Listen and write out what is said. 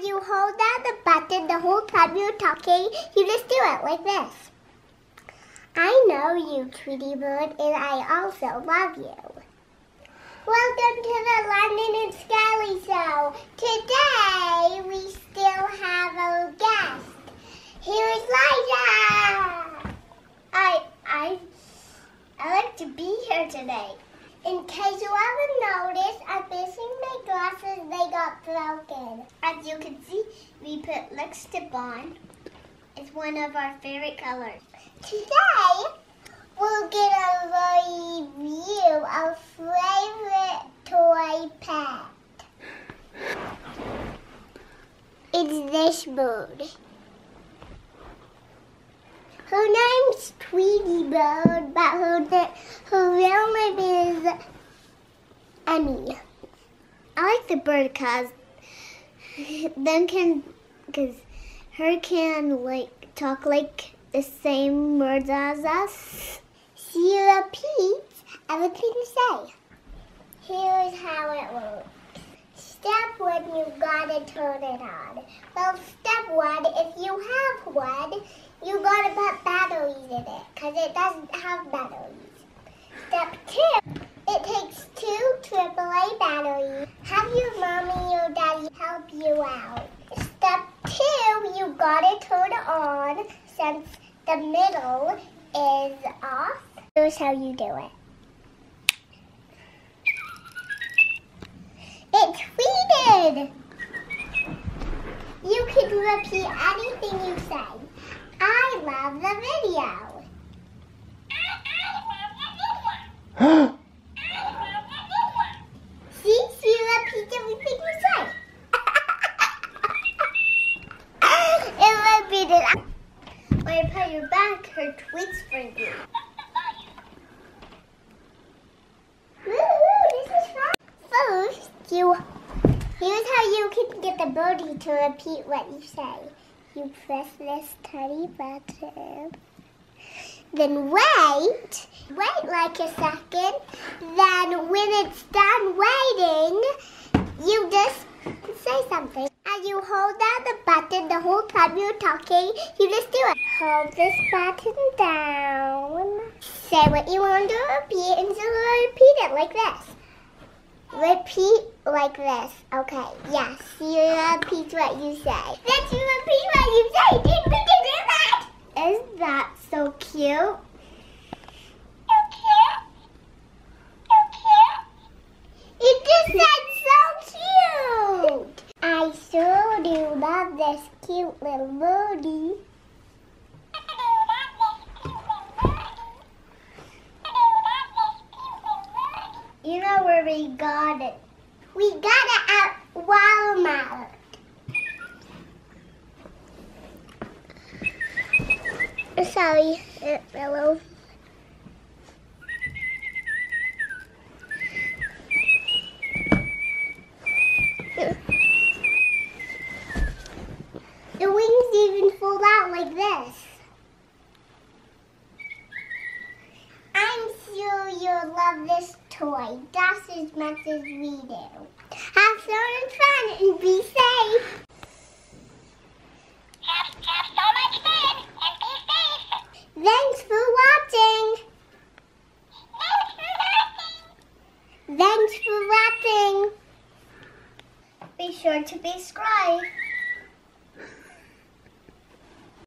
you hold down the button the whole time you're talking, you just do it like this. I know you, Tweety Bird, and I also love you. Welcome to the London and Skylee show. Today, we still have a guest. Here's Liza. I like to be here today. In case you haven't noticed, I'm missing my glasses. They got broken. As you can see, we put lipstick on. It's one of our favorite colors. Today, we'll get a review of favorite toy pet. It's this bird. Her name's Tweety Bird, but her real name is Emmy. I like the bird because her can like talk like the same words as us. She repeats everything you say. Here's how it works. Step 1, you gotta turn it on. Well, step 1, if you have one, you gotta put batteries in it, because it doesn't have batteries. Step 2, it takes 2 AAA batteries. Have your mommy or daddy help you out. Step 2, you gotta turn it on since the middle is off. Here's how you do it. It tweeted! You can repeat anything you say. I love the video. See, she repeats everything you say. It repeated. When you put your back, her tweets for you. Woohoo, this is fun. First, here's how you can get the birdie to repeat what you say. You press this tiny button. Then wait like a second. Then when it's done waiting, you just say something. And you hold down the button the whole time you're talking. You just do it. Hold this button down. Say what you want to repeat and just repeat it like this. Repeat like this. Okay, yes. You repeat what you say. Let's repeat what you say. Didn't we do that? Isn't that so cute? So cute. So cute. It just said so cute. I sure do love this cute little birdie. You know where we got it? We got it at Walmart. Sorry, it fell over. The wings even fold out like this. I'm sure you'll love this toy just as much as we do. Have fun and be safe. Have so much fun and be safe. Thanks for watching. Thanks for watching. Be sure to subscribe.